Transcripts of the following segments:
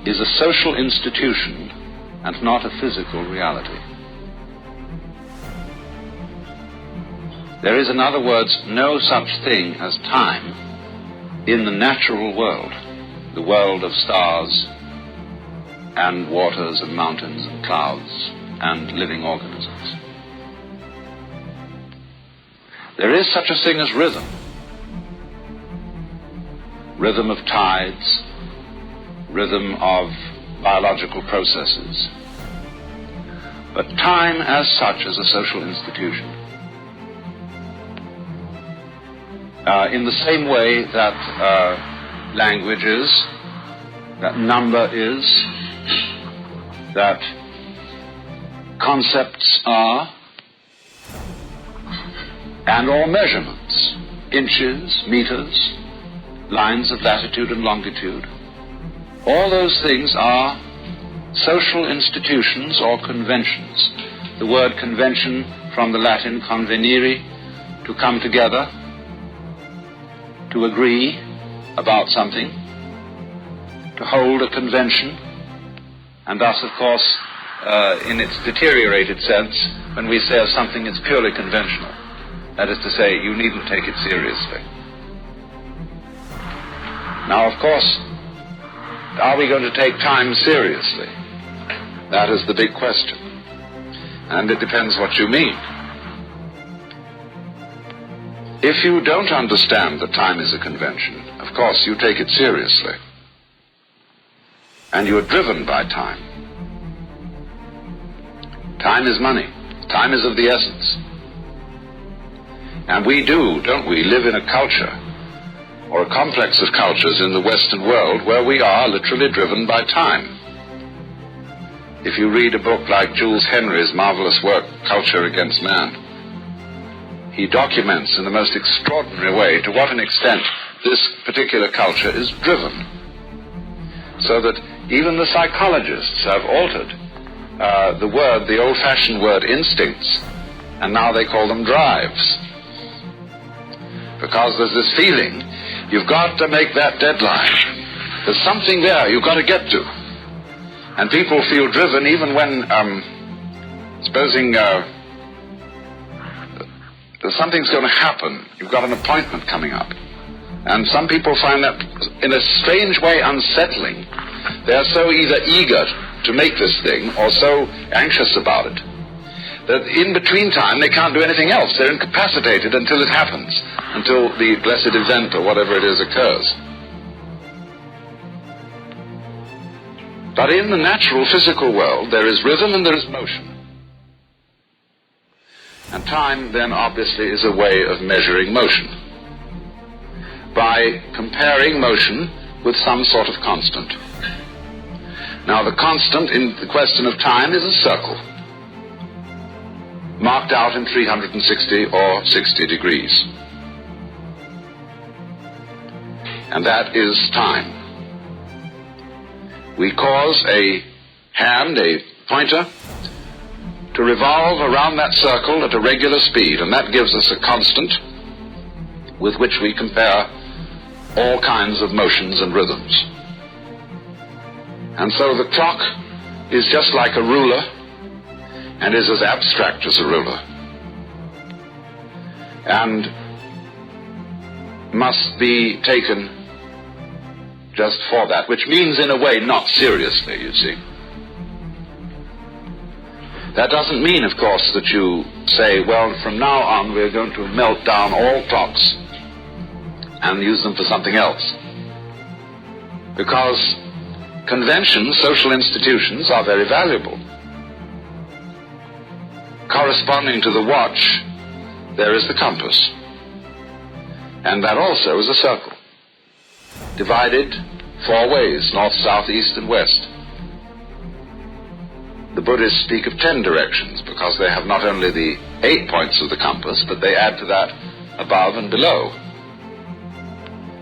is a social institution and not a physical reality. There is, in other words, no such thing as time in the natural world, the world of stars and waters and mountains and clouds and living organisms. There is such a thing as rhythm. Rhythm of tides, rhythm of biological processes. But time as such is a social institution. In the same way that language is, that number is, that concepts are, and all measurements, inches, meters, lines of latitude and longitude, all those things are social institutions or conventions. The word convention from the Latin convenire, to come together, to agree about something, to hold a convention, and thus, of course, in its deteriorated sense, when we say of something it's purely conventional, that is to say, you needn't take it seriously. Now, of course, are we going to take time seriously? That is the big question. And it depends what you mean. If you don't understand that time is a convention, of course you take it seriously. And you are driven by time. Time is money. Time is of the essence. And we do, don't we, live in a culture, or a complex of cultures in the Western world, where we are literally driven by time. If you read a book like Jules Henry's marvelous work, Culture Against Man, he documents in the most extraordinary way to what an extent this particular culture is driven. So that even the psychologists have altered the old-fashioned word instincts, and now they call them drives. Because there's this feeling, you've got to make that deadline. There's something there you've got to get to. And people feel driven even when, supposing something's going to happen. You've got an appointment coming up. And some people find that in a strange way unsettling. They're so either eager to make this thing or so anxious about it that in between time they can't do anything else. They're incapacitated until it happens, until the blessed event or whatever it is occurs. But in the natural physical world there is rhythm and there is motion. And time then obviously is a way of measuring motion by comparing motion with some sort of constant. Now the constant in the question of time is a circle, marked out in 360 or 60 degrees. And that is time. We cause a hand, a pointer, to revolve around that circle at a regular speed, and that gives us a constant with which we compare all kinds of motions and rhythms. And so the clock is just like a ruler and is as abstract as a ruler and must be taken just for that, which means in a way not seriously, you see. That doesn't mean, of course, that you say, well, from now on we're going to melt down all clocks and use them for something else. Because conventions, social institutions, are very valuable. Corresponding to the watch, there is the compass. And that also is a circle, divided 4 ways, north, south, east, and west. The Buddhists speak of 10 directions because they have not only the 8 points of the compass, but they add to that above and below.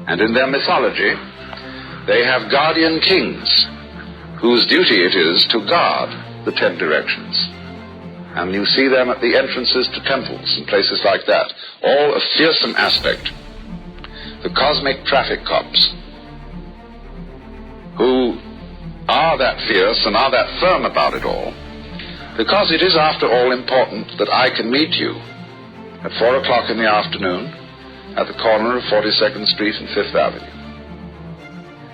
And in their mythology, they have guardian kings whose duty it is to guard the 10 directions. And you see them at the entrances to temples and places like that, all a fearsome aspect. The cosmic traffic cops, who are that fierce and are that firm about it all, because it is, after all, important that I can meet you at 4 o'clock in the afternoon at the corner of 42nd Street and 5th Avenue.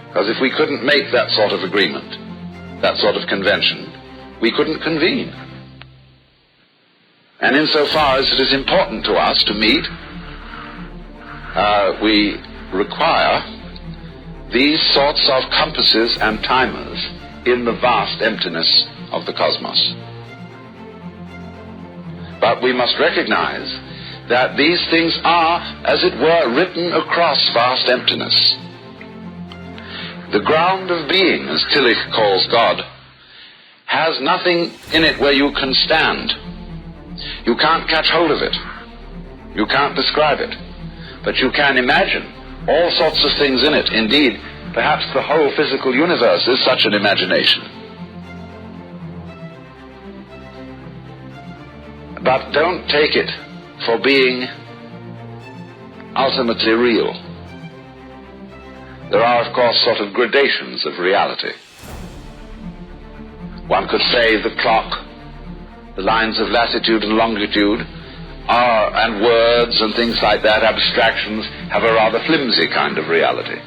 Because if we couldn't make that sort of agreement, that sort of convention, we couldn't convene. And insofar as it is important to us to meet, we require these sorts of compasses and timers in the vast emptiness of the cosmos. But we must recognize that these things are, as it were, written across vast emptiness. The ground of being, as Tillich calls God, has nothing in it where you can stand. You can't catch hold of it. You can't describe it. But you can imagine all sorts of things in it. Indeed, perhaps the whole physical universe is such an imagination. But don't take it for being ultimately real. There are, of course, sort of gradations of reality. One could say the clock, the lines of latitude and longitude, and words and things like that, abstractions, have a rather flimsy kind of reality.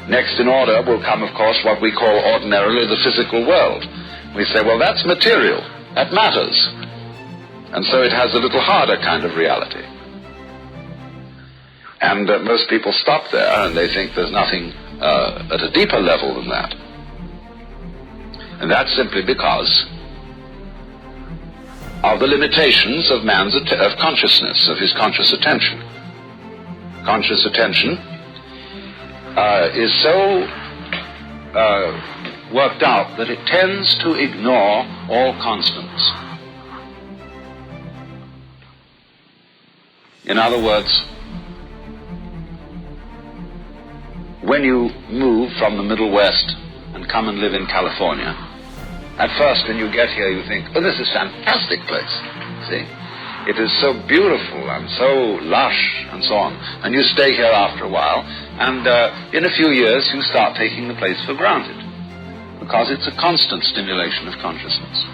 Next in order will come, of course, what we call ordinarily the physical world. We say, well, that's material, that matters. And so it has a little harder kind of reality. And most people stop there and they think there's nothing at a deeper level than that. And that's simply because of the limitations of man's of consciousness, of his conscious attention. Conscious attention is so worked out that it tends to ignore all constants. In other words, when you move from the Middle West and come and live in California, at first when you get here you think, oh, this is a fantastic place, see? It is so beautiful and so lush and so on. And you stay here after a while, and in a few years you start taking the place for granted, because it's a constant stimulation of consciousness.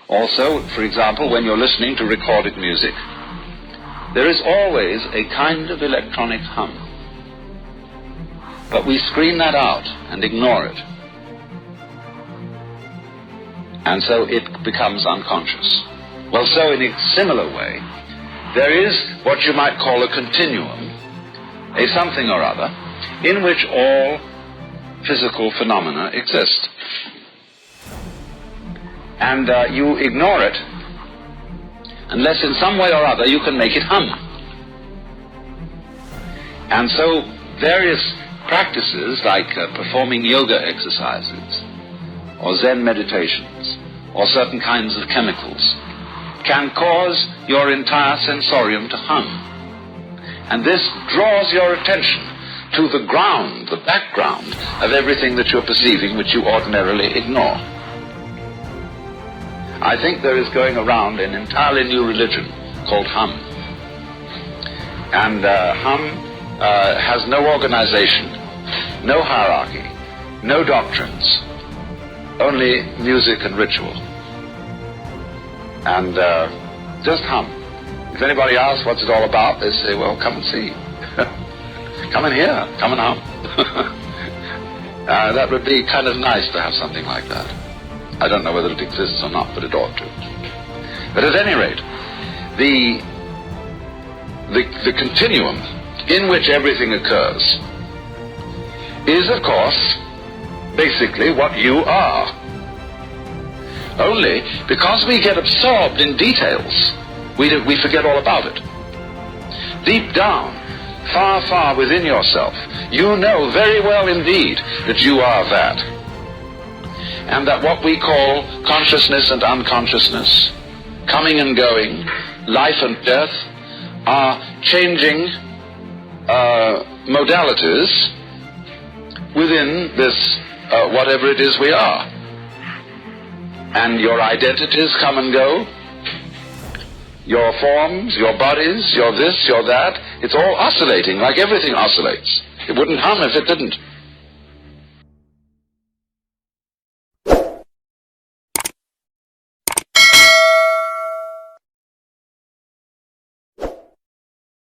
Also, for example, when you're listening to recorded music, there is always a kind of electronic hum. But we screen that out and ignore it. And so it becomes unconscious. Well, so in a similar way, there is what you might call a continuum, a something or other, in which all physical phenomena exist. And you ignore it unless in some way or other you can make it hum. And so various practices like performing yoga exercises or Zen meditations or certain kinds of chemicals can cause your entire sensorium to hum. And this draws your attention to the ground, the background of everything that you're perceiving which you ordinarily ignore. I think there is going around an entirely new religion called Hum. And Hum has no organization, no hierarchy, no doctrines, only music and ritual. And just hum. If anybody asks what's it all about, they say, well, come and see. Come and hear, come and hum. That would be kind of nice to have something like that. I don't know whether it exists or not, but it ought to. But at any rate, the continuum in which everything occurs is, of course, basically what you are. Only because we get absorbed in details, we forget all about it. Deep down, far, far within yourself, you know very well indeed that you are that. And that what we call consciousness and unconsciousness, coming and going, life and death, are changing modalities within this whatever it is we are. And your identities come and go, your forms, your bodies, your this, your that, it's all oscillating like everything oscillates. It wouldn't hum if it didn't.